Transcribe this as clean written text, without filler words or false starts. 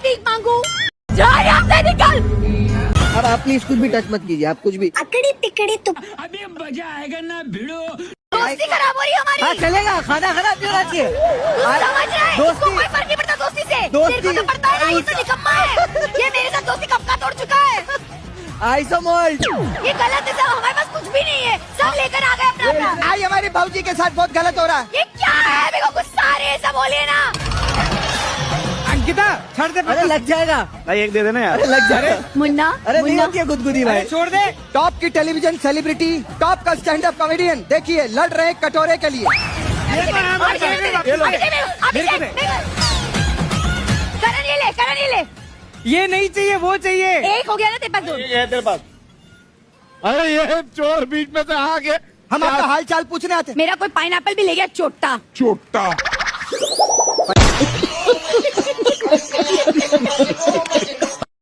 मैं भीख मांगू? जा यहाँ से निकल। अब आप प्लीज कुछ भी टच मत कीजिए, आप कुछ भी। अकड़ी तिकड़ी तुम। अभी मजा आएगा ना भिड़ो। दोस्ती खराब हो रही है हमारी। हाँ चलेगा, खाना खराब क्यों रखी है? तू समझ रहा है? दोस्ती- इसको कोई फर्क नहीं पड़ता दोस्ती से। दोस्ती- तेरे को तो पड़ता है ना, ये तो निकम्मा है। ये मेरे साथ दोस्ती कब का तोड़ चुका है। आइसोमोल्ड। ये गलत है सब, हमारे पास कुछ भी नहीं है, सब लेकर आ गए अपना अपना। आई हमारी भाऊजी के साथ बहुत गलत हो रहा है। ये क्या है? मेरे को गुस्सा आ रही है, सब बोलिए ना। अंकिता छोड़ दे। अरे लग जाएगा, भाई एक दे देना यार। अरे लग जाएगा। मुन्ना, अरे नहीं मुन्ना, होती है गुदगुदी भाई। छोड़ दे। टॉप की टेलीविजन सेलिब्रिटी, टॉप का स्टैंड अप कॉमेडियन, देखिए लड़ रहे हैं कटोरे के लिए। करण ये ले, करण ये ले। ये नहीं चाहिए, वो चाहिए। एक हो गया ना तेरे पास दो। ये तेरे पास। अरे ये चोर बीच में से आ गए। हम आपका हाल चाल पूछने आते हैं। मेरा कोई पाइनएप्पल भी ले गया चोटा। चोटा